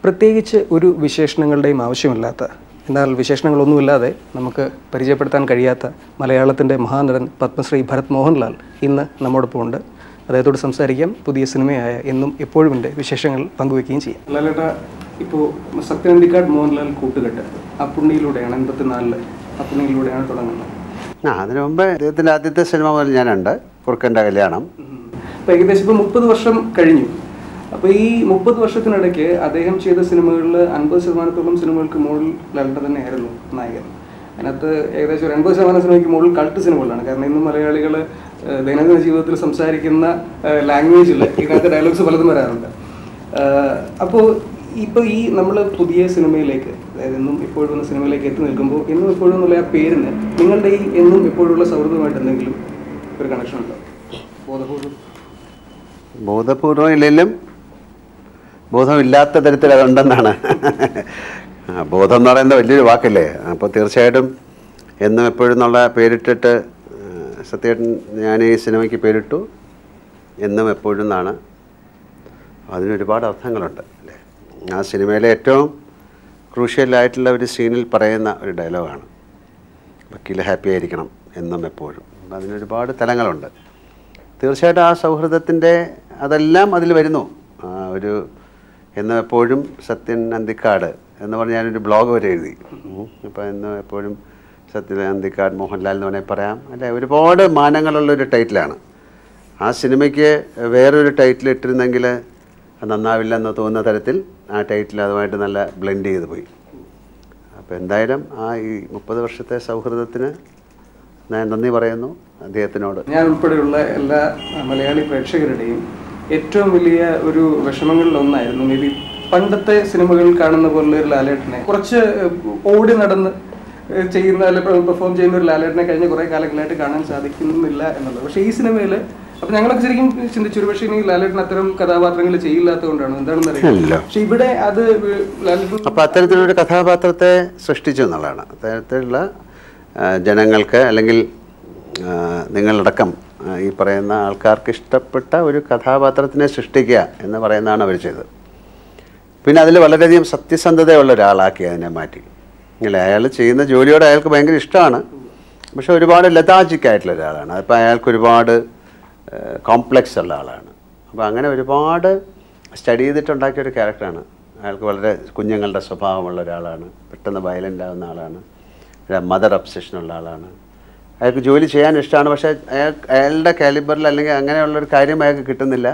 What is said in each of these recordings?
പ്രത്യേകിച്ച് ഒരു വിശേഷണങ്ങളുടെയും ആവശ്യമില്ലാത്ത, എന്നാൽ വിശേഷണങ്ങളൊന്നുമില്ലാതെ നമുക്ക് പരിചയപ്പെടുത്താൻ കഴിയാത്ത മലയാളത്തിൻ്റെ മഹാനടൻ പത്മശ്രീ ഭരത് മോഹൻലാൽ ഇന്ന് നമ്മോടൊപ്പം ഉണ്ട്. അദ്ദേഹത്തോട് സംസാരിക്കാം. പുതിയ സിനിമയായ എന്നും എപ്പോഴുമിൻ്റെ വിശേഷങ്ങൾ പങ്കുവയ്ക്കുകയും ചെയ്യാം. ലാലേട്ടാ, ഇപ്പോൾ സത്യനന്ദിക്കാട് മോഹൻലാൽ കൂട്ടുകെട്ട് അപ്പുണ്ണിയിലൂടെയാണ് 84 അപ്പുണ്ണിയിലൂടെയാണ് തുടങ്ങുന്നത്. അതിനു മുമ്പ് അദ്ദേഹത്തിൻ്റെ ആദ്യത്തെ സിനിമ മുതൽ ഞാനുണ്ട്, കുറുക്കൻ്റെ കല്യാണം. അപ്പോൾ ഏകദേശം ഇപ്പോൾ 30 വർഷം കഴിഞ്ഞു. അപ്പോൾ ഈ 30 വർഷത്തിനിടയ്ക്ക് അദ്ദേഹം ചെയ്ത സിനിമകളിൽ 50% സിനിമകൾക്ക് മുകളിൽ ലാലേട്ടൻ തന്നെയായിരുന്നു നായകൻ. അതിനകത്ത് ഏകദേശം ഒരു 80% സിനിമയ്ക്ക് മുകളിൽ കൾട്ട് സിനിമകളാണ്. കാരണം ഇന്നും മലയാളികൾ ദൈനംദിന ജീവിതത്തിൽ സംസാരിക്കുന്ന ലാംഗ്വേജിൽ ഇതിനകത്ത് ഡയലോഗ്സ് പലതും വരാറുണ്ട്. അപ്പോൾ ഇപ്പോൾ ഈ നമ്മൾ പുതിയ സിനിമയിലേക്ക്, അതായത് എന്നും എപ്പോഴും എന്ന സിനിമയിലേക്ക് എത്തി നിൽക്കുമ്പോൾ എന്നും എപ്പോഴും എന്നുള്ള ആ പേരിന് നിങ്ങളുടെ ഈ എന്നും എപ്പോഴുള്ള സൗഹൃദമായിട്ട് എന്തെങ്കിലും ഒരു കണക്ഷൻ ഉണ്ടോ? ബോധപൂർവം ഇല്ലെങ്കിലും ബോധമില്ലാത്ത തരത്തിൽ അതുണ്ടെന്നാണ്. ബോധം എന്ന് പറയുന്നത് വലിയൊരു വാക്കല്ലേ. അപ്പോൾ തീർച്ചയായിട്ടും എന്നും എപ്പോഴും എന്നുള്ള പേരിട്ടിട്ട് സത്യേട്ടൻ ഞാൻ ഈ സിനിമയ്ക്ക് പേരിട്ടു എന്നും എപ്പോഴും എന്നാണ്. അതിനൊരുപാട് അർത്ഥങ്ങളുണ്ട് അല്ലേ. ആ സിനിമയിലെ ഏറ്റവും ക്രൂഷ്യലായിട്ടുള്ള ഒരു സീനിൽ പറയുന്ന ഒരു ഡയലോഗാണ്, വക്കീൽ ഹാപ്പി ആയിരിക്കണം എന്നും എപ്പോഴും. അതിനൊരുപാട് തലങ്ങളുണ്ട്. തീർച്ചയായിട്ടും ആ സൗഹൃദത്തിൻ്റെ അതെല്ലാം അതിൽ വരുന്നു. ഒരു എന്നും എപ്പോഴും സത്യൻ അന്തിക്കാട് എന്ന് പറഞ്ഞ് ഞാനൊരു ബ്ലോഗ് വരെ എഴുതി. ഇപ്പോൾ എന്നും എപ്പോഴും സത്യൻ അന്തിക്കാട് മോഹൻലാൽ എന്ന് വേണമെങ്കിൽ പറയാം അല്ലേ. ഒരുപാട് മാനങ്ങളുള്ളൊരു ടൈറ്റിലാണ്. ആ സിനിമയ്ക്ക് വേറൊരു ടൈറ്റിൽ ഇട്ടിരുന്നെങ്കിൽ നന്നാവില്ലെന്ന് തോന്നുന്ന തരത്തിൽ ആ ടൈറ്റിൽ അതുമായിട്ട് നല്ല ബ്ലെൻഡ് ചെയ്ത് പോയി. അപ്പോൾ എന്തായാലും ആ ഈ 30 വർഷത്തെ സൗഹൃദത്തിന് ഞാൻ നന്ദി പറയുന്നു അദ്ദേഹത്തിനോട്. ഞാൻ ഉൾപ്പെടെയുള്ള എല്ലാ മലയാളി പ്രേക്ഷകരുടെയും ഏറ്റവും വലിയ ഒരു വിഷമങ്ങളിലൊന്നായിരുന്നു മേ ബി പണ്ടത്തെ സിനിമകളിൽ കാണുന്ന പോലുള്ള ഒരു ലാലേട്ടനെ, കുറച്ച് ഓടി നടന്ന് ചെയ്യുന്ന അല്ലെങ്കിൽ പെർഫോം ചെയ്യുന്ന ഒരു ലാലേട്ടനെ കഴിഞ്ഞ കുറേ കാലങ്ങളായിട്ട് കാണാൻ സാധിക്കുന്നില്ല എന്നുള്ളത്. പക്ഷേ ഈ സിനിമയിൽ അപ്പോൾ ഞങ്ങളൊക്കെ ശരിക്കും ചിന്തിച്ചു, ഒരു പക്ഷേ ഇനി ലാലേട്ടൻ അത്തരം കഥാപാത്രങ്ങൾ ചെയ്യില്ലാത്തതുകൊണ്ടാണ് എന്താണെന്ന് അറിയില്ല. പക്ഷെ ഇവിടെ അത് അപ്പോൾ അത്തരത്തിലൊരു കഥാപാത്രത്തെ സൃഷ്ടിച്ചു എന്നുള്ളതാണ്. അത്തരത്തിലുള്ള ജനങ്ങൾക്ക് അല്ലെങ്കിൽ നിങ്ങളടക്കം ഈ പറയുന്ന ആൾക്കാർക്ക് ഇഷ്ടപ്പെട്ട ഒരു കഥാപാത്രത്തിനെ സൃഷ്ടിക്കുക എന്ന് പറയുന്നതാണ് അവർ ചെയ്തത്. പിന്നെ അതിൽ വളരെയധികം സത്യസന്ധതയുള്ള ഒരാളാക്കി അതിനെ മാറ്റി. അല്ലേ, അയാൾ ചെയ്യുന്ന ജോലിയോട് അയാൾക്ക് ഭയങ്കര ഇഷ്ടമാണ്, പക്ഷെ ഒരുപാട് ലതാജിക്കായിട്ടുള്ള ഒരാളാണ്. അതിപ്പോൾ അയാൾക്ക് ഒരുപാട് കോംപ്ലക്സ് ഉള്ള ആളാണ്. അപ്പോൾ അങ്ങനെ ഒരുപാട് സ്റ്റഡി ചെയ്തിട്ടുണ്ടാക്കിയൊരു ക്യാരക്ടറാണ്. അയാൾക്ക് വളരെ കുഞ്ഞുങ്ങളുടെ സ്വഭാവമുള്ള ഒരാളാണ്, പെട്ടെന്ന് വയലൻ്റ് ആവുന്ന ആളാണ്, മദർ ഒബ്സെഷനുള്ള ആളാണ്. അയാൾക്ക് ജോലി ചെയ്യാൻ ഇഷ്ടമാണ്, പക്ഷേ അയാളുടെ കാലിബറിൽ അല്ലെങ്കിൽ അങ്ങനെയുള്ളൊരു കാര്യം അയാൾക്ക് കിട്ടുന്നില്ല.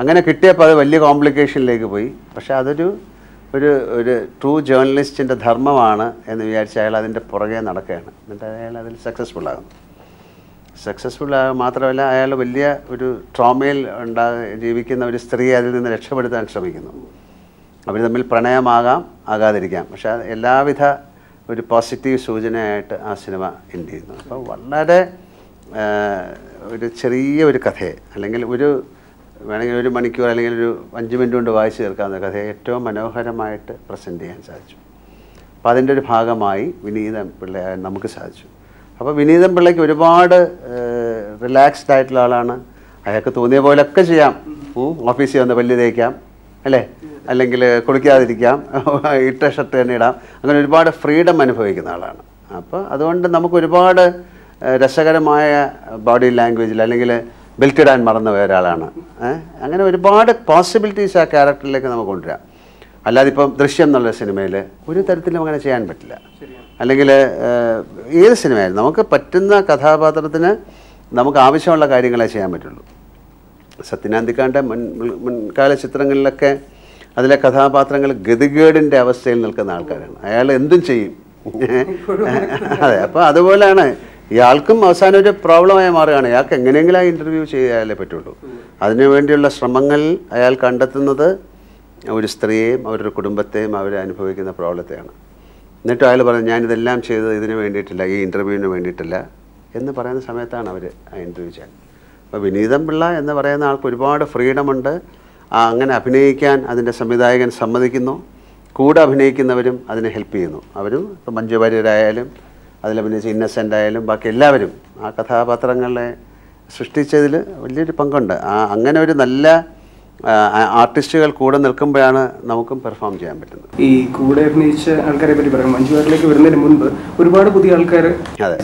അങ്ങനെ കിട്ടിയപ്പോൾ അത് വലിയ കോംപ്ലിക്കേഷനിലേക്ക് പോയി. പക്ഷേ അതൊരു ഒരു ട്രൂ ജേർണലിസ്റ്റിൻ്റെ ധർമ്മമാണ് എന്ന് വിചാരിച്ച് അയാൾ അതിൻ്റെ പുറകെ നടക്കുകയാണ്. എന്നിട്ട് അയാൾ അതിൽ സക്സസ്ഫുള്ളാകുന്നു. മാത്രമല്ല അയാൾ വലിയ ഒരു ട്രോമയിൽ ജീവിക്കുന്ന ഒരു സ്ത്രീയെ അതിൽ നിന്ന് രക്ഷപ്പെടുത്താൻ ശ്രമിക്കുന്നു. അവർ തമ്മിൽ പ്രണയമാകാം, ആകാതിരിക്കാം, പക്ഷേ എല്ലാവിധ ഒരു പോസിറ്റീവ് സൂചനയായിട്ട് ആ സിനിമ എൻഡ് ചെയ്യുന്നു. അപ്പോൾ വളരെ ഒരു ചെറിയ ഒരു കഥയെ, അല്ലെങ്കിൽ വേണമെങ്കിൽ 1 മണിക്കൂർ അല്ലെങ്കിൽ ഒരു 5 മിനിറ്റ് കൊണ്ട് വായിച്ചു തീർക്കാവുന്ന കഥയെ ഏറ്റവും മനോഹരമായിട്ട് പ്രസൻറ്റ് ചെയ്യാൻ സാധിച്ചു. അപ്പോൾ അതിൻ്റെ ഒരു ഭാഗമായി വിനീതൻ പിള്ള നമുക്ക് സാധിച്ചു. അപ്പോൾ വിനീതൻ പിള്ളയ്ക്ക് ഒരുപാട് റിലാക്സ്ഡ് ആയിട്ടുള്ള ആളാണ്. അയാൾക്ക് തോന്നിയ പോലെയൊക്കെ ചെയ്യാം. ഓഫീസിൽ വന്ന് പല്ല് തേക്കാം അല്ലേ, അല്ലെങ്കിൽ കുളിക്കാതിരിക്കാം, ഇട്ട ഷർട്ട് തന്നെ ഇടാം, അങ്ങനെ ഒരുപാട് ഫ്രീഡം അനുഭവിക്കുന്ന ആളാണ്. അപ്പോൾ അതുകൊണ്ട് നമുക്ക് ഒരുപാട് രസകരമായ ബോഡി ലാംഗ്വേജിൽ, അല്ലെങ്കിൽ ബെൽറ്റ് ഇടാൻ മറന്നു പോയ ഒരാളാണ്. അങ്ങനെ ഒരുപാട് പോസിബിലിറ്റീസ് ആ ക്യാരക്ടറിലേക്ക് നമുക്ക് കൊണ്ടുവരാം. അല്ലാതെ ഇപ്പം ദൃശ്യം എന്നുള്ള സിനിമയിൽ ഒരു തരത്തിലും അങ്ങനെ ചെയ്യാൻ പറ്റില്ല. അല്ലെങ്കിൽ ഏത് സിനിമയായാലും നമുക്ക് പറ്റുന്ന കഥാപാത്രത്തിന് നമുക്ക് ആവശ്യമുള്ള കാര്യങ്ങളെ ചെയ്യാൻ പറ്റുള്ളൂ. സത്യനാന്തിക്കാൻ്റെ മുൻകാല ചിത്രങ്ങളിലൊക്കെ അതിലെ കഥാപാത്രങ്ങൾ ഗതികേടിൻ്റെ അവസ്ഥയിൽ നിൽക്കുന്ന ആൾക്കാരാണ്. അയാൾ എന്തും ചെയ്യും. അതെ, അപ്പോൾ അതുപോലെയാണ് ഇയാൾക്കും അവസാനം ഒരു പ്രോബ്ലമായി മാറുകയാണ്. ഇയാൾക്ക് എങ്ങനെയെങ്കിലും ആ ഇൻ്റർവ്യൂ ചെയ്യാനേ പറ്റുള്ളൂ. അതിനുവേണ്ടിയുള്ള ശ്രമങ്ങൾ അയാൾ കണ്ടെത്തുന്നത് ഒരു സ്ത്രീയെയും അവരുടെ കുടുംബത്തെയും അവർ അനുഭവിക്കുന്ന പ്രോബ്ലത്തെയാണ്. എന്നിട്ടും അയാൾ പറഞ്ഞു, ഞാനിതെല്ലാം ചെയ്തത് ഇതിന് വേണ്ടിയിട്ടില്ല, ഈ ഇൻ്റർവ്യൂവിന് വേണ്ടിയിട്ടില്ല എന്ന് പറയുന്ന സമയത്താണ് അവർ ആ ഇൻ്റർവ്യൂ ചെയ്യാൻ. അപ്പോൾ വിനീതൻ പിള്ള എന്ന് പറയുന്ന ആൾക്ക് ഒരുപാട് ഫ്രീഡമുണ്ട്. അങ്ങനെ അഭിനയിക്കാൻ അതിൻ്റെ സംവിധായകൻ സമ്മതിക്കുന്നു. കൂടെ അഭിനയിക്കുന്നവരും അതിനെ ഹെൽപ്പ് ചെയ്യുന്നു. അവരും ഇപ്പോൾ മഞ്ജു വാര്യരായാലും അതിലഭിനയിച്ച ഇന്നസെൻ്റ് ആയാലും ബാക്കി എല്ലാവരും ആ കഥാപാത്രങ്ങളെ സൃഷ്ടിച്ചതിൽ വലിയൊരു പങ്കുണ്ട്. അങ്ങനെ ഒരു നല്ല ആർട്ടിസ്റ്റുകൾ കൂടെ നിൽക്കുമ്പോഴാണ് നമുക്കും പെർഫോം ചെയ്യാൻ പറ്റുന്നത്. ഈ കൂടെ അഭിനയിച്ച ആൾക്കാരെ പറ്റി പറയാം. മഞ്ജു വാര്യറിലേക്ക് വരുന്നതിന് മുൻപ് ഒരുപാട് പുതിയ ആൾക്കാർ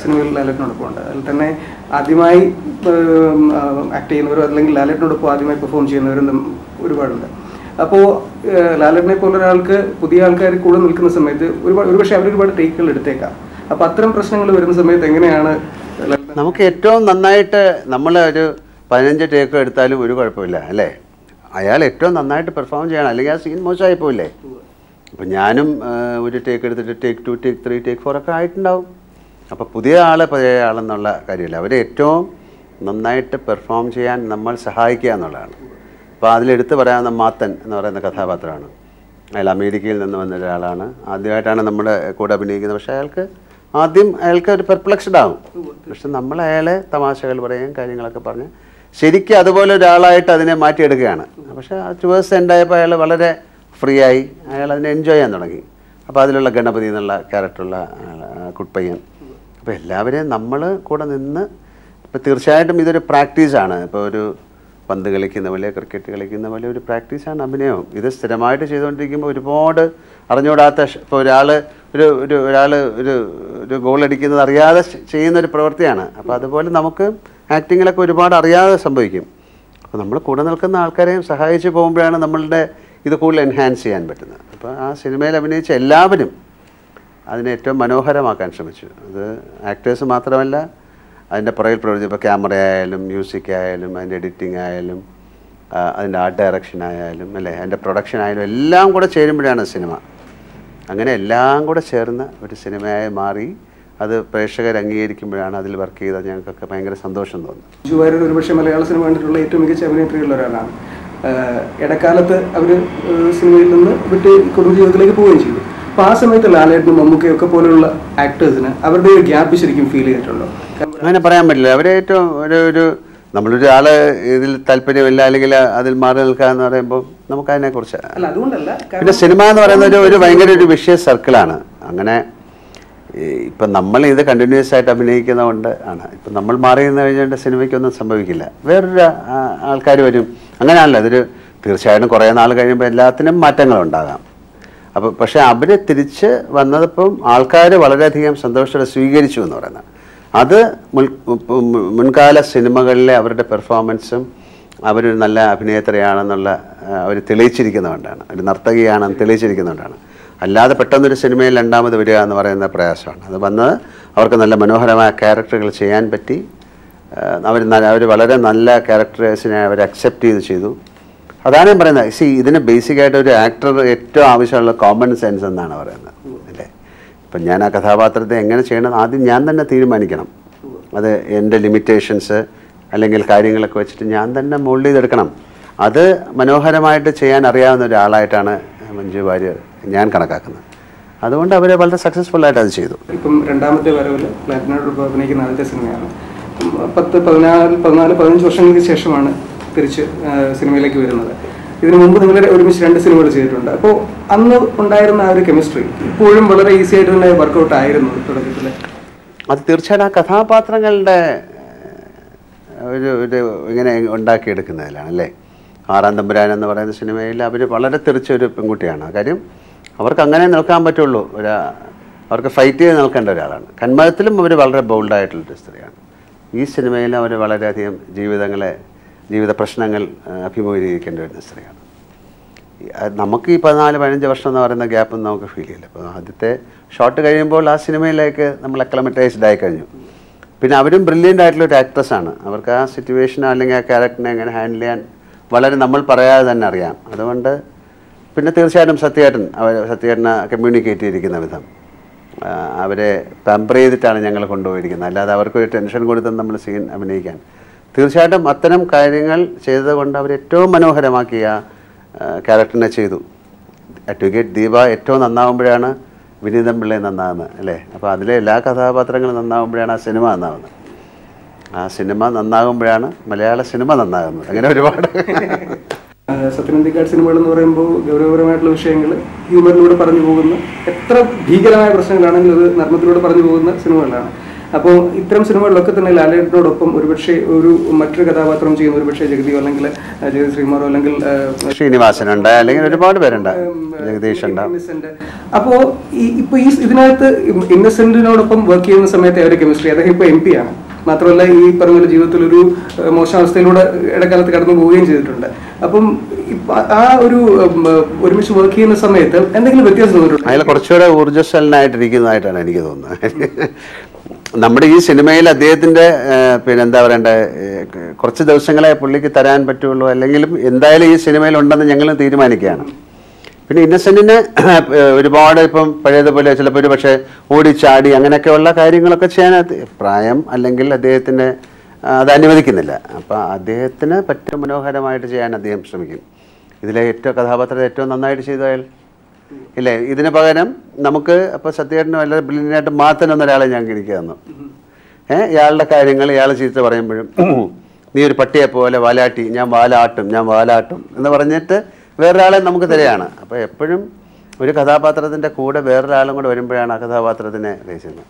സിനിമയിൽ ലാലേട്ടനോടൊപ്പം ഉണ്ട്. അതിൽ തന്നെ ആദ്യമായി ആക്ട് ചെയ്യുന്നവരോ അല്ലെങ്കിൽ ലാലേട്ടനോടൊപ്പം ആദ്യമായി പെർഫോം ചെയ്യുന്നവരും ഒരുപാടുണ്ട്. അപ്പോൾ ലാലേട്ടനെ പോലെ ഒരാൾക്ക് പുതിയ ആൾക്കാർ കൂടെ നിൽക്കുന്ന സമയത്ത് ഒരുപക്ഷെ അവരൊരുപാട് ടേക്കുകൾ എടുത്തേക്കാം. അപ്പോൾ അത്തരം പ്രശ്നങ്ങൾ വരുന്ന സമയത്ത് എങ്ങനെയാണ്? നമുക്ക് ഏറ്റവും നന്നായിട്ട് നമ്മൾ ഒരു 15 ടേക്ക് എടുത്താലും ഒരു കുഴപ്പമില്ല അല്ലേ? അയാൾ ഏറ്റവും നന്നായിട്ട് പെർഫോം ചെയ്യണം, അല്ലെങ്കിൽ ആ സീൻ മോശമായി പോയില്ലേ? അപ്പം ഞാനും ഒരു ടേക്ക് എടുത്തിട്ട് ടേക്ക് 2 ടേക്ക് 3 ടേക്ക് 4 ഒക്കെ ആയിട്ടുണ്ടാവും. അപ്പോൾ പുതിയ ആളെന്നുള്ള കാര്യമില്ല, അവരെ ഏറ്റവും നന്നായിട്ട് പെർഫോം ചെയ്യാൻ നമ്മൾ സഹായിക്കുക എന്നുള്ളതാണ്. അപ്പോൾ അതിലെടുത്ത് പറയാവുന്ന മാത്തൻ എന്ന് പറയുന്ന കഥാപാത്രമാണ്. അയാൾ അമേരിക്കയിൽ നിന്ന് വന്ന ഒരാളാണ്, ആദ്യമായിട്ടാണ് നമ്മുടെ കൂടെ അഭിനയിക്കുന്നത്. പക്ഷേ അയാൾക്ക് ഒരു പെർപ്ലക്സ്ഡ് ആവും. പക്ഷെ നമ്മൾ അയാളെ തമാശകൾ പറയും, കാര്യങ്ങളൊക്കെ പറഞ്ഞ് ശരിക്കും അതുപോലെ ഒരാളായിട്ട് അതിനെ മാറ്റിയെടുക്കുകയാണ്. പക്ഷേ ആ ടുവേഴ്സ് എൻഡായപ്പോൾ അയാൾ വളരെ ഫ്രീ ആയി, അയാൾ അതിനെ എൻജോയ് ചെയ്യാൻ തുടങ്ങി. അപ്പോൾ അതിലുള്ള ഗണപതി എന്നുള്ള ക്യാരക്ടറുള്ള കുട്ടപ്പയ്യൻ, അപ്പോൾ എല്ലാവരെയും നമ്മൾ കൂടെ നിന്ന്, ഇപ്പോൾ തീർച്ചയായിട്ടും ഇതൊരു പ്രാക്ടീസാണ്. ഇപ്പോൾ ഒരു പന്ത് കളിക്കുന്ന പോലെ, ക്രിക്കറ്റ് കളിക്കുന്ന പോലെ ഒരു പ്രാക്ടീസാണ് അഭിനയവും. ഇത് സ്ഥിരമായിട്ട് ചെയ്തുകൊണ്ടിരിക്കുമ്പോൾ ഒരുപാട് അറിഞ്ഞുകൂടാത്ത, ഇപ്പോൾ ഒരാൾ ഒരു ഗോൾ അടിക്കുന്നത് അറിയാതെ ചെയ്യുന്നൊരു പ്രവൃത്തിയാണ്. അപ്പോൾ അതുപോലെ നമുക്ക് ആക്ടിങ്ങിലൊക്കെ ഒരുപാട് അറിയാതെ സംഭവിക്കും. അപ്പോൾ നമ്മൾ കൂടെ നിൽക്കുന്ന ആൾക്കാരെയും സഹായിച്ച് പോകുമ്പോഴാണ് നമ്മളുടെ ഇത് കൂടുതൽ എൻഹാൻസ് ചെയ്യാൻ പറ്റുന്നത്. അപ്പോൾ ആ സിനിമയിൽ അഭിനയിച്ച എല്ലാവരും അതിനെ ഏറ്റവും മനോഹരമാക്കാൻ ശ്രമിച്ചു. അത് ആക്ടേഴ്സ് മാത്രമല്ല, അതിൻ്റെ പുറകിൽ പ്രവർത്തിച്ച ഇപ്പോൾ ക്യാമറ ആയാലും മ്യൂസിക് ആയാലും അതിൻ്റെ എഡിറ്റിംഗ് ആയാലും അതിൻ്റെ ആർട്ട് ഡയറക്ഷൻ ആയാലും അല്ലേ, അതിൻ്റെ പ്രൊഡക്ഷൻ ആയാലും എല്ലാം കൂടെ ചേരുമ്പോഴാണ് സിനിമ. അങ്ങനെ എല്ലാം കൂടെ ചേർന്ന് ഒരു സിനിമയായി മാറി അത് പ്രേക്ഷകർ അംഗീകരിക്കുമ്പോഴാണ് അതിൽ വർക്ക് ചെയ്താൽ ഞങ്ങൾക്കൊക്കെ ഭയങ്കര സന്തോഷം തോന്നുന്നു. മഞ്ജു വാര്യർ ഒരുപക്ഷെ മലയാള സിനിമ കണ്ടിട്ടുള്ള ഏറ്റവും മികച്ച അഭിനേത്രിയുള്ള ഒരാളാണ്. ഇടക്കാലത്ത് അവർ സിനിമയിൽ നിന്ന് വിട്ട് കുടുംബജീവിതത്തിലേക്ക് പോവുകയും ചെയ്തു. അപ്പോൾ ആ സമയത്ത് ലാലേട്ടനും മമ്മൂക്കയൊക്കെ പോലെയുള്ള ആക്ടേഴ്സിന് അവരുടെ ഒരു ഗ്യാപ്പ് ശരിക്കും ഫീൽ ചെയ്തിട്ടുണ്ടോ? അങ്ങനെ പറയാൻ പറ്റില്ല. അവരെ ഏറ്റവും നമ്മളൊരാൾ ഇതിൽ താല്പര്യമില്ല അല്ലെങ്കിൽ അതിൽ മാറി നിൽക്കുക എന്ന് പറയുമ്പോൾ നമുക്കതിനെക്കുറിച്ച്, പിന്നെ സിനിമ എന്ന് പറയുന്നത് ഒരു ഭയങ്കര ഒരു വിഷയ സർക്കിളാണ്. അങ്ങനെ ഇപ്പം നമ്മൾ ഇത് കണ്ടിന്യൂസ് ആയിട്ട് അഭിനയിക്കുന്നതുകൊണ്ട് ആണ്. ഇപ്പം നമ്മൾ മാറി നിന്ന് കഴിഞ്ഞിട്ട് സിനിമയ്ക്കൊന്നും സംഭവിക്കില്ല, വേറൊരു ആൾക്കാർ വരും. അങ്ങനെയാണല്ലോ, ഇതൊരു തീർച്ചയായിട്ടും കുറേ നാൾ കഴിയുമ്പോൾ എല്ലാത്തിനും മാറ്റങ്ങളുണ്ടാകാം. അപ്പോൾ പക്ഷേ അവർ തിരിച്ച് വന്നതിപ്പം ആൾക്കാർ വളരെയധികം സന്തോഷത്തോടെ സ്വീകരിച്ചു എന്ന് പറയുന്നത്. അത് മുൻകാല സിനിമകളിലെ അവരുടെ പെർഫോമൻസും അവരൊരു നല്ല അഭിനേത്രിയാണെന്നുള്ള അവർ തെളിയിച്ചിരിക്കുന്നതുകൊണ്ടാണ്, ഒരു നർത്തകിയാണെന്ന് തെളിയിച്ചിരിക്കുന്നതുകൊണ്ടാണ്. അല്ലാതെ പെട്ടെന്നൊരു സിനിമയിൽ രണ്ടാമത് വരിക എന്ന് പറയുന്ന പ്രയാസമാണ്. അത് വന്നത് അവർക്ക് നല്ല മനോഹരമായ ക്യാരക്ടറുകൾ ചെയ്യാൻ പറ്റി. അവർ വളരെ നല്ല ക്യാരക്ടേഴ്സിനെ അവർ അക്സെപ്റ്റ് ചെയ്തു. അതാണ് ഞാൻ പറയുന്നത്. ഇതിന് ബേസിക്കായിട്ട് ഒരു ആക്ടർ ഏറ്റവും ആവശ്യമുള്ള കോമൺ സെൻസ് എന്നാണ് പറയുന്നത് അല്ലേ. ഇപ്പം ഞാൻ ആ കഥാപാത്രത്തെ എങ്ങനെ ചെയ്യണം ആദ്യം ഞാൻ തന്നെ തീരുമാനിക്കണം. അത് എൻ്റെ ലിമിറ്റേഷൻസ് അല്ലെങ്കിൽ കാര്യങ്ങളൊക്കെ വെച്ചിട്ട് ഞാൻ തന്നെ മോൾഡ് ചെയ്തെടുക്കണം. അത് മനോഹരമായിട്ട് ചെയ്യാൻ അറിയാവുന്ന ഒരാളായിട്ടാണ് മഞ്ജു വാര്യർ ഞാൻ കണക്കാക്കുന്നത്. അതുകൊണ്ട് അവർ വളരെ സക്സസ്ഫുള്ളായിട്ട് അത് ചെയ്തു. ഇപ്പം രണ്ടാമത്തെ വരവിൽ ലാലേട്ടനോടൊപ്പം അഭിനയിക്കുന്ന ആദ്യത്തെ സിനിമയാണ്. 14-15 വർഷങ്ങൾക്ക് ശേഷമാണ് തിരിച്ച് സിനിമയിലേക്ക് വരുന്നത്. ഇതിനു മുമ്പ് നിങ്ങൾ ഒരുമിച്ച് 2 സിനിമകൾ ചെയ്തിട്ടുണ്ട്. അപ്പോൾ അന്ന് ഉണ്ടായിരുന്ന ആ ഒരു കെമിസ്ട്രി ഇപ്പോഴും വളരെ ഈസി ആയിട്ട് തന്നെ വർക്കൗട്ട് ആയിരുന്നു തുടക്കത്തിൽ? അത് തീർച്ചയായിട്ടും ആ കഥാപാത്രങ്ങളുടെ ഒരു ഇങ്ങനെ ഉണ്ടാക്കിയെടുക്കുന്നതിലാണ് അല്ലേ. ആറാം തമ്പുരാൻ എന്ന് പറയുന്ന സിനിമയിൽ അവർ വളരെ തെറിച്ചൊരു പെൺകുട്ടിയാണ്. കാര്യം അവർക്ക് അങ്ങനെ നിൽക്കാൻ പറ്റുള്ളൂ, അവർക്ക് ഫൈറ്റ് ചെയ്ത് നിൽക്കേണ്ട ഒരാളാണ്. കന്മതത്തിലും അവർ വളരെ ബോൾഡായിട്ടുള്ളൊരു സ്ത്രീയാണ്. ഈ സിനിമയിലും അവർ വളരെയധികം ജീവിത പ്രശ്നങ്ങൾ അഭിമുഖീകരിക്കേണ്ടി വരുന്ന സ്ത്രീയാണ്. നമുക്ക് ഈ 14-15 വർഷം എന്ന് പറയുന്ന ഗ്യാപ്പൊന്നും നമുക്ക് ഫീൽ ചെയ്യില്ല. അപ്പോൾ ആദ്യത്തെ ഷോട്ട് കഴിയുമ്പോൾ ആ സിനിമയിലേക്ക് നമ്മൾ അക്ലമറ്റൈസ്ഡ് ആയി കഴിഞ്ഞു. പിന്നെ അവരും ബ്രില്യൻ്റ് ആയിട്ടുള്ളൊരു ആക്ട്രസ്സാണ്. അവർക്ക് ആ സിറ്റുവേഷനോ അല്ലെങ്കിൽ ആ ക്യാരക്ടറിനെ എങ്ങനെ ഹാൻഡിൽ ചെയ്യാൻ വളരെ നമ്മൾ പറയാതെ തന്നെ അറിയാം. അതുകൊണ്ട് പിന്നെ തീർച്ചയായിട്ടും സത്യേട്ടനെ കമ്മ്യൂണിക്കേറ്റ് ചെയ്തിരിക്കുന്ന വിധം അവരെ പാമ്പർ ചെയ്തിട്ടാണ് ഞങ്ങൾ കൊണ്ടുപോയിരിക്കുന്നത്. അല്ലാതെ അവർക്കൊരു ടെൻഷൻ കൊടുത്ത് നമ്മൾ സീൻ അഭിനയിക്കാൻ തീർച്ചയായിട്ടും അത്തരം കാര്യങ്ങൾ ചെയ്തതുകൊണ്ട് അവർ ഏറ്റവും മനോഹരമാക്കിയ ക്യാരക്ടറിനെ ചെയ്തു. അഡ്വക്കേറ്റ് ദീപ ഏറ്റവും നന്നാവുമ്പോഴാണ് വിനീതം പിള്ളയെ നന്നാകുന്നത് അല്ലേ. അപ്പോൾ അതിലെ എല്ലാ കഥാപാത്രങ്ങളും നന്നാവുമ്പോഴാണ് ആ സിനിമ നന്നാവുന്നത്. ആ സിനിമ നന്നാകുമ്പോഴാണ് മലയാള സിനിമ നന്നാകുന്നത്. അങ്ങനെ ഒരുപാട് സത്യനന്ദിക്കാട് സിനിമകൾ എന്ന് പറയുമ്പോൾ ഗൗരവപരമായിട്ടുള്ള വിഷയങ്ങൾ ഹ്യൂമറിലൂടെ പറഞ്ഞു പോകുന്ന, എത്ര ഭീകരമായ പ്രശ്നങ്ങളാണെങ്കിലും അത് നർമ്മത്തിലൂടെ പറഞ്ഞു പോകുന്ന സിനിമകളാണ്. അപ്പോൾ ഇത്തരം സിനിമകളിലൊക്കെ തന്നെ ലാലേട്ടനോടൊപ്പം ഒരുപക്ഷെ മറ്റൊരു കഥാപാത്രം ചെയ്യുന്ന ഒരുപക്ഷെ ജഗതിയോ അല്ലെങ്കിൽ ജഗതി ശ്രീകുമാറോ അല്ലെങ്കിൽ ശ്രീനിവാസനുണ്ട്, അല്ലെങ്കിൽ ഒരുപാട് പേരുണ്ട്, ജഗദീഷ് ഉണ്ട്. അപ്പോൾ ഇപ്പൊ ഇതിനകത്ത് ഇന്നസെന്റിനോടൊപ്പം വർക്ക് ചെയ്യുന്ന സമയത്ത് അവരുടെ കെമിസ്ട്രി, അദ്ദേഹം ഇപ്പൊ MP ആണ്, മാത്രമല്ല ഈ പറഞ്ഞ ജീവിതത്തിൽ ഒരു മോശാവസ്ഥയിലൂടെ ഇടക്കാലത്ത് കടന്നു പോവുകയും ചെയ്തിട്ടുണ്ട്. അപ്പം ആ ഒരുമിച്ച് വർക്ക് ചെയ്യുന്ന സമയത്ത് എന്തെങ്കിലും വ്യത്യാസം തോന്നിയിട്ടുണ്ട്? അയാൾ കുറച്ചുകൂടെ ഊർജ്ജസ്വലനായിട്ടിരിക്കുന്നതായിട്ടാണ് എനിക്ക് തോന്നുന്നത്. നമ്മുടെ ഈ സിനിമയിൽ അദ്ദേഹത്തിൻ്റെ എന്താ പറയണ്ടേ, കുറച്ച് ദിവസങ്ങളെ പുള്ളിക്ക് തരാൻ പറ്റുള്ളൂ, അല്ലെങ്കിലും എന്തായാലും ഈ സിനിമയിൽ ഉണ്ടെന്ന് ഞങ്ങൾ തീരുമാനിക്കുകയാണ്. പിന്നെ ഇന്നസെന്റിന് ഒരുപാട് ഇപ്പം പഴയതുപോലെ ചിലപ്പോൾ ഒരു പക്ഷേ ഓടിച്ചാടി അങ്ങനെയൊക്കെയുള്ള കാര്യങ്ങളൊക്കെ ചെയ്യാൻ പ്രായം അല്ലെങ്കിൽ അദ്ദേഹത്തിന് അത് അനുവദിക്കുന്നില്ല. അപ്പം അദ്ദേഹത്തിന് പറ്റും മനോഹരമായിട്ട് ചെയ്യാൻ അദ്ദേഹം ശ്രമിക്കും. ഇതിലെ കഥാപാത്രത്തെ ഏറ്റവും നന്നായിട്ട് ചെയ്താൽ ഇല്ലേ, ഇതിന് പകരം നമുക്ക് അപ്പോൾ സത്യേട്ടന് വളരെ ബ്രില്യൻ്റായിട്ട് മാത്തൻ എന്നൊരാളെ ഞാൻ എനിക്ക് തന്നു. ഇയാളുടെ കാര്യങ്ങൾ ഇയാൾ ചീത്ത പറയുമ്പോഴും നീ ഒരു പട്ടിയെ പോലെ വാലാട്ടി, ഞാൻ വാലാട്ടും എന്ന് പറഞ്ഞിട്ട് വേറൊരാളെ നമുക്ക് തരികയാണ്. അപ്പോൾ എപ്പോഴും ഒരു കഥാപാത്രത്തിൻ്റെ കൂടെ വേറൊരാളും കൂടെ വരുമ്പോഴാണ് ആ കഥാപാത്രത്തിനെ രചിക്കുന്നത്.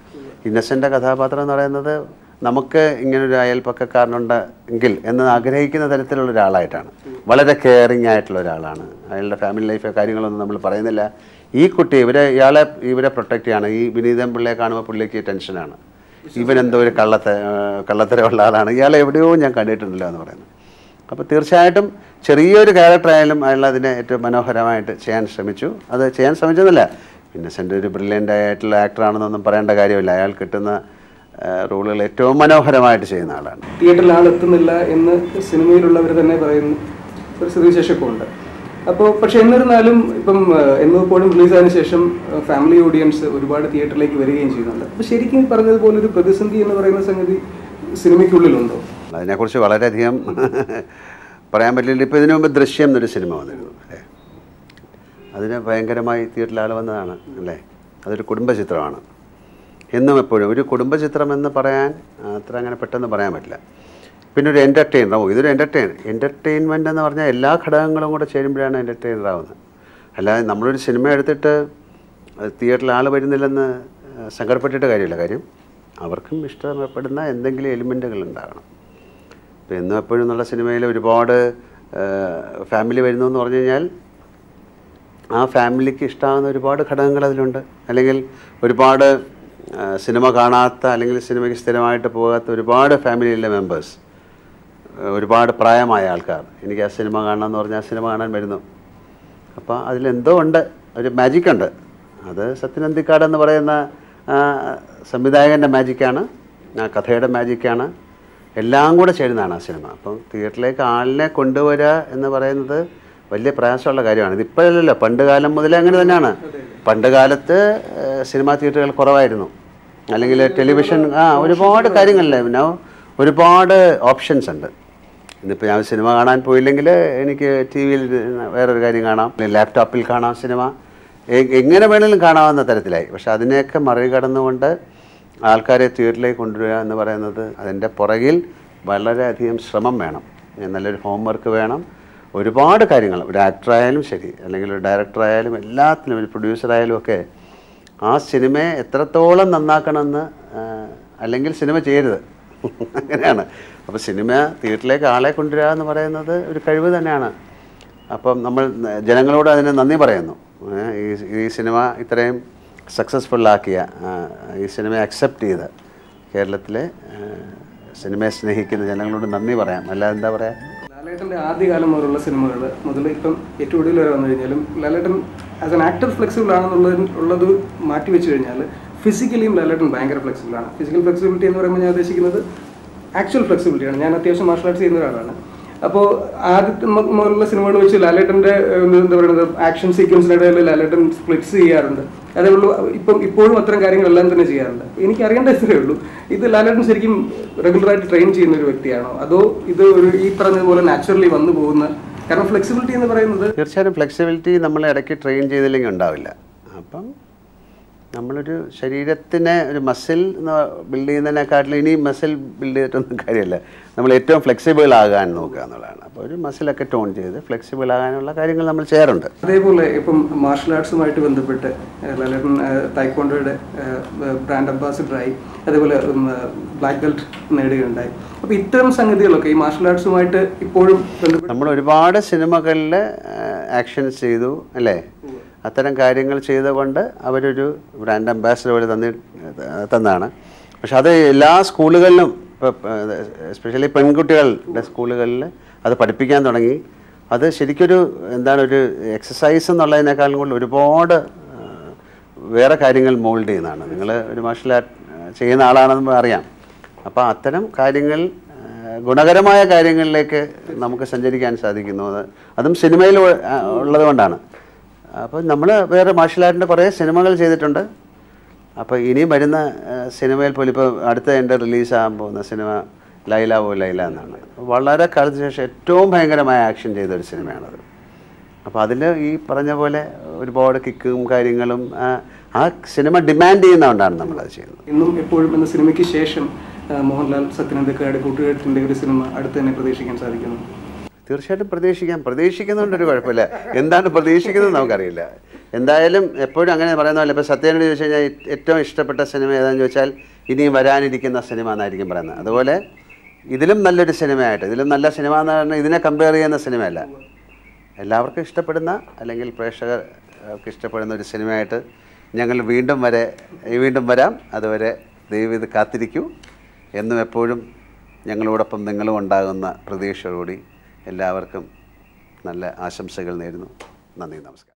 ഇന്നസെൻ്റെ കഥാപാത്രം എന്ന് പറയുന്നത് നമുക്ക് ഇങ്ങനൊരു അയൽപ്പക്കക്കാരനുണ്ട് എങ്കിൽ എന്ന് ആഗ്രഹിക്കുന്ന തരത്തിലുള്ള ഒരാളായിട്ടാണ്, വളരെ കെയറിങ് ആയിട്ടുള്ള ഒരാളാണ്. അയാളുടെ ഫാമിലി ലൈഫ് കാര്യങ്ങളൊന്നും നമ്മൾ പറയുന്നില്ല. ഈ കുട്ടി ഇവരെ പ്രൊട്ടക്റ്റ് ചെയ്യാണ്. ഈ വിനീതൻ പിള്ളയെ കാണുമ്പോൾ പുള്ളിക്ക് ടെൻഷനാണ്, ഇവനെന്തോ ഒരു കള്ളത്തരമുള്ള ആളാണ്, ഇയാളെ എവിടെയോ ഞാൻ കണ്ടിട്ടുണ്ടല്ലോ എന്ന് പറയുന്നത്. അപ്പോൾ തീർച്ചയായിട്ടും ചെറിയൊരു ക്യാരക്ടറായാലും അയാൾ അതിനെ ഏറ്റവും മനോഹരമായിട്ട് ചെയ്യാൻ ശ്രമിച്ചു. അത് ചെയ്യാൻ ശ്രമിച്ചതല്ല, ഇന്നസെൻ്റ് ഒരു ബ്രില്യൻ്റ് ആയിട്ടുള്ള ആക്ടറാണെന്നൊന്നും പറയേണ്ട കാര്യമില്ല. അയാൾ കിട്ടുന്ന റോളുകൾ ഏറ്റവും മനോഹരമായിട്ട് ചെയ്യുന്ന ആളാണ്. തിയേറ്ററിൽ ആളെത്തുന്നില്ല എന്ന് സിനിമയിലുള്ളവർ തന്നെ പറയുന്ന ഒരു സ്ഥിതിവിശേഷമൊക്കെ. അപ്പോൾ പക്ഷെ എന്നിരുന്നാലും ഇപ്പം എന്നപ്പോഴും റിലീസായതിനു ശേഷം ഫാമിലി ഓഡിയൻസ് ഒരുപാട് തിയേറ്ററിലേക്ക് വരികയും ചെയ്യുന്നുണ്ട്. അപ്പോൾ ശരിക്കും പറഞ്ഞതുപോലെ ഒരു പ്രതിസന്ധി എന്ന് പറയുന്ന സംഗതി സിനിമയ്ക്കുള്ളിലുണ്ടോ? അതിനെക്കുറിച്ച് വളരെയധികം പറയാൻ പറ്റില്ല. ഇപ്പോൾ ഇതിനു മുമ്പ് ദൃശ്യം എന്നൊരു സിനിമ വന്നിരുന്നു അല്ലേ, അതിന് ഭയങ്കരമായി തിയേറ്ററിൽ ആൾ വന്നതാണ് അല്ലേ. അതൊരു കുടുംബചിത്രമാണ്. എന്നും എപ്പോഴും ഒരു കുടുംബചിത്രം എന്ന് പറയാൻ അത്ര അങ്ങനെ പെട്ടെന്ന് പറയാൻ പറ്റില്ല. പിന്നെ ഒരു ഇതൊരു എൻ്റർടൈൻമെൻ്റ് എന്ന് പറഞ്ഞാൽ എല്ലാ ഘടകങ്ങളും കൂടെ ചേരുമ്പോഴാണ് എൻ്റർടൈനർ ആവുന്നത്. അല്ലാതെ നമ്മളൊരു സിനിമ എടുത്തിട്ട് തിയേറ്ററിൽ ആൾ വരുന്നില്ലെന്ന് സങ്കടപ്പെട്ടിട്ട് കാര്യമില്ല. കാര്യം അവർക്കും ഇഷ്ടപ്പെടുന്ന എന്തെങ്കിലും എലിമെൻറ്റുകൾ ഉണ്ടാകണം. ഇപ്പോൾ എന്നും എപ്പോഴും എന്നുള്ള സിനിമയിൽ ഒരുപാട് ഫാമിലി വരുന്നു എന്ന് പറഞ്ഞു കഴിഞ്ഞാൽ ആ ഫാമിലിക്ക് ഇഷ്ടമാകുന്ന ഒരുപാട് ഘടകങ്ങൾ അതിലുണ്ട്. അല്ലെങ്കിൽ ഒരുപാട് സിനിമ കാണാത്ത അല്ലെങ്കിൽ സിനിമയ്ക്ക് സ്ഥിരമായിട്ട് പോകാത്ത ഒരുപാട് ഫാമിലിയിലെ മെമ്പേഴ്സ്, ഒരുപാട് പ്രായമായ ആൾക്കാർ എനിക്ക് ആ സിനിമ കാണണമെന്ന് പറഞ്ഞാൽ ആ സിനിമ കാണാൻ വരുന്നു. അപ്പോൾ അതിലെന്തോ ഉണ്ട്, ഒരു മാജിക്കുണ്ട്. അത് സത്യൻ അന്തിക്കാട് എന്ന് പറയുന്ന സംവിധായകൻ്റെ മാജിക്കാണ്, ആ കഥയുടെ മാജിക്കാണ്, എല്ലാം കൂടെ ചേരുന്നതാണ് ആ സിനിമ. അപ്പം തിയേറ്ററിലേക്ക് ആളിനെ കൊണ്ടുവരിക എന്ന് പറയുന്നത് വലിയ പ്രയാസമുള്ള കാര്യമാണ്. ഇതിപ്പോഴല്ലല്ലോ, പണ്ട് കാലം മുതലേ അങ്ങനെ തന്നെയാണ്. പണ്ട് കാലത്ത് സിനിമാ തിയേറ്ററുകൾ കുറവായിരുന്നു, അല്ലെങ്കിൽ ടെലിവിഷൻ ഒരുപാട് കാര്യങ്ങളില്ലേ, പിന്നെ ഒരുപാട് ഓപ്ഷൻസ് ഉണ്ട്. ഇന്നിപ്പോൾ ഞാൻ സിനിമ കാണാൻ പോയില്ലെങ്കിൽ എനിക്ക് TV-യിൽ വേറൊരു കാര്യം കാണാം, ലാപ്ടോപ്പിൽ കാണാം, സിനിമ എങ്ങനെ വേണമെങ്കിലും കാണാവുന്ന തരത്തിലായി. പക്ഷെ അതിനെയൊക്കെ മറികടന്നുകൊണ്ട് ആൾക്കാരെ തിയേറ്ററിലേക്ക് കൊണ്ടുവരിക എന്ന് പറയുന്നത് അതിൻ്റെ പുറകിൽ വളരെയധികം ശ്രമം വേണം, നല്ലൊരു ഹോംവർക്ക് വേണം, ഒരുപാട് കാര്യങ്ങൾ. ഒരു ആക്ടറായാലും ശരി, അല്ലെങ്കിൽ ഒരു ഡയറക്ടറായാലും, എല്ലാത്തിനും ഒരു പ്രൊഡ്യൂസറായാലും ഒക്കെ ആ സിനിമയെ എത്രത്തോളം നന്നാക്കണമെന്ന്, അല്ലെങ്കിൽ സിനിമ ചെയ്യരുത്, അങ്ങനെയാണ്. അപ്പോൾ സിനിമ തിയേറ്ററിലേക്ക് ആളെ കൊണ്ടുവരിക എന്ന് പറയുന്നത് ഒരു കഴിവ് തന്നെയാണ്. അപ്പം നമ്മൾ ജനങ്ങളോട് അതിന് നന്ദി പറയുന്നു. ഈ സിനിമ ഇത്രയും സക്സസ്ഫുള്ളാക്കിയ, ഈ സിനിമയെ അക്സെപ്റ്റ് ചെയ്ത് കേരളത്തിലെ സിനിമയെ സ്നേഹിക്കുന്ന ജനങ്ങളോട് നന്ദി പറയാം, അല്ലാതെ എന്താ പറയുക. ലാലേട്ടൻ്റെ ആദ്യകാലം മുതലുള്ള സിനിമകൾ മുതൽ ഇപ്പം ഏറ്റവും ഒടുവിൽ വരെ വന്നു കഴിഞ്ഞാലും ലാലേട്ടൻ ആസ് എൻ ആക്ടർ ഫ്ലെക്സിബിൾ ആണെന്നുള്ളത് മാറ്റി വെച്ച് കഴിഞ്ഞാൽ ഫിസിക്കലിയും ലാലേട്ടൻ ഭയങ്കര ഫ്ലെക്സിബിളാണ്. ഫിസിക്കൽ ഫ്ലെക്സിബിലിറ്റി എന്ന് പറയുമ്പോൾ ഞാൻ ഉദ്ദേശിക്കുന്നത് ആക്ച്വൽ ഫ്ലെക്സിബിലിറ്റിയാണ്. ഞാൻ അത്യാവശ്യം മാർഷൽ ആർട്സ് ചെയ്യുന്ന ഒരാളാണ്. അപ്പോൾ ആദ്യത്തെ മുതലുള്ള സിനിമകൾ വെച്ച് ലാലേട്ടൻ്റെ എന്താ പറയുന്നത് ആക്ഷൻ സീക്വൻസിനിടയിൽ ലാലേട്ടൻ സ്പ്ലിറ്റ്സ് ചെയ്യാറുണ്ട്. അതേയുള്ളൂ. ഇപ്പോഴും അത്തരം കാര്യങ്ങളെല്ലാം തന്നെ ചെയ്യാറുണ്ട്. എനിക്ക് അറിയേണ്ട ഇത്രയേ ഉള്ളൂ, ഇത് ലാലേട്ടൻ ശരിക്കും റെഗുലറായിട്ട് ട്രെയിൻ ചെയ്യുന്ന ഒരു വ്യക്തിയാണോ, അതോ ഇത് ഒരു ഈ പറഞ്ഞതുപോലെ നാച്ചുറലി വന്നു പോകുന്ന? കാരണം ഫ്ലെക്സിബിലിറ്റി എന്ന് പറയുന്നത് തീർച്ചയായും ഫ്ലെക്സിബിലിറ്റി നമ്മൾ ഇടയ്ക്ക് ട്രെയിൻ ചെയ്തില്ലെങ്കിൽ ഉണ്ടാവില്ല. അപ്പം നമ്മളൊരു ശരീരത്തിനെ ഒരു മസിൽ ബിൽഡ് ചെയ്യുന്നതിനെക്കാട്ടിലും ഇനി മസിൽ ബിൽഡ് ചെയ്തിട്ടൊന്നും കാര്യമില്ല. നമ്മൾ ഏറ്റവും ഫ്ലെക്സിബിൾ ആകാൻ നോക്കുക എന്നുള്ളതാണ്. അപ്പോൾ ഒരു മസിലൊക്കെ ടോൺ ചെയ്ത് ഫ്ലെക്സിബിൾ ആകാനുള്ള കാര്യങ്ങൾ നമ്മൾ ചെയ്യാറുണ്ട്. അതേപോലെ ഇപ്പം മാർഷൽ ആർട്സുമായിട്ട് ബന്ധപ്പെട്ട് ലലൻ തായ്ക്വാണ്ടോയുടെ ബ്രാൻഡ് അംബാസിഡറായി, അതേപോലെ ബ്ലാക്ക് ബെൽറ്റ് നേടുകയുണ്ടായി. അപ്പോൾ ഇത്തരം സംഗതികളൊക്കെ ഈ മാർഷൽ ആർട്സുമായിട്ട് ഇപ്പോഴും ബന്ധപ്പെട്ട് നമ്മൾ ഒരുപാട് സിനിമകളിൽ ആക്ഷൻസ് ചെയ്തു അല്ലേ? അത്തരം കാര്യങ്ങൾ ചെയ്തുകൊണ്ട് അവരൊരു ബ്രാൻഡ് അംബാസിഡർ വരെ തന്നാണ്. പക്ഷെ അത് എല്ലാ സ്കൂളുകളിലും, ഇപ്പോൾ എസ്പെഷ്യലി പെൺകുട്ടികളുടെ സ്കൂളുകളിൽ അത് പഠിപ്പിക്കാൻ തുടങ്ങി. അത് ശരിക്കൊരു ഒരു എക്സസൈസ് എന്നുള്ളതിനേക്കാളും കൂടുതൽ ഒരുപാട് വേറെ കാര്യങ്ങൾ മോൾഡ് ചെയ്യുന്നതാണ്. നിങ്ങൾ ഒരു മാർഷൽ ആർട്ട് ചെയ്യുന്ന ആളാണെന്ന് അറിയാം. അപ്പോൾ അത്തരം കാര്യങ്ങൾ, ഗുണകരമായ കാര്യങ്ങളിലേക്ക് നമുക്ക് സഞ്ചരിക്കാൻ സാധിക്കുന്നു. അതും സിനിമയിൽ ഉള്ളത് കൊണ്ടാണ്. അപ്പോൾ നമ്മൾ വേറെ മാർഷൽ ആർട്ടിൻ്റെ കുറേ സിനിമകൾ ചെയ്തിട്ടുണ്ട്. അപ്പോൾ ഇനി വരുന്ന സിനിമയിൽ പോലും ഇപ്പോൾ അടുത്ത എൻ്റെ റിലീസാകാൻ പോകുന്ന സിനിമ ലൈല ഓ ലൈല എന്നാണ്. വളരെ കാലത്തിന് ശേഷം ഏറ്റവും ഭയങ്കരമായ ആക്ഷൻ ചെയ്തൊരു സിനിമയാണത്. അപ്പോൾ അതിൽ ഈ പറഞ്ഞ പോലെ ഒരുപാട് കിക്കും കാര്യങ്ങളും ആ സിനിമ ഡിമാൻഡ് ചെയ്യുന്നതുകൊണ്ടാണ് നമ്മളത് ചെയ്യുന്നത്. ഇന്നും എപ്പോഴും എന്ന സിനിമയ്ക്ക് ശേഷം മോഹൻലാൽ സത്യനന്ദിക്കാട് കൂട്ടുകെട്ടിൻ്റെ ഒരു സിനിമ അടുത്ത് തന്നെ പ്രതീക്ഷിക്കാൻ സാധിക്കുന്നു? തീർച്ചയായിട്ടും പ്രതീക്ഷിക്കുന്നുണ്ടൊരു കുഴപ്പമില്ല. എന്താണ് പ്രതീക്ഷിക്കുന്നത് നമുക്കറിയില്ല. എന്തായാലും എപ്പോഴും അങ്ങനെ പറയുന്ന പോലെ ഇപ്പോൾ സത്യേനോട് ചോദിച്ചു കഴിഞ്ഞാൽ ഏറ്റവും ഇഷ്ടപ്പെട്ട സിനിമ ഏതാണെന്ന് ചോദിച്ചാൽ ഇനിയും വരാനിരിക്കുന്ന സിനിമ എന്നായിരിക്കും പറയുന്നത്. അതുപോലെ ഇതിലും നല്ലൊരു സിനിമയായിട്ട്, ഇതിലും നല്ല സിനിമ എന്ന് പറഞ്ഞാൽ ഇതിനെ കമ്പയർ ചെയ്യുന്ന സിനിമയല്ല, എല്ലാവർക്കും ഇഷ്ടപ്പെടുന്ന അല്ലെങ്കിൽ പ്രേക്ഷകർക്ക് ഇഷ്ടപ്പെടുന്ന ഒരു സിനിമയായിട്ട് ഞങ്ങൾ വീണ്ടും വരാം. അതുവരെ ദയവ് ഇത് കാത്തിരിക്കൂ. എന്നും എപ്പോഴും ഞങ്ങളോടൊപ്പം നിങ്ങളും ഉണ്ടാകുന്ന പ്രതീക്ഷയോടുകൂടി എല്ലാവർക്കും നല്ല ആശംസകൾ നേരുന്നു. നന്ദി, നമസ്കാരം.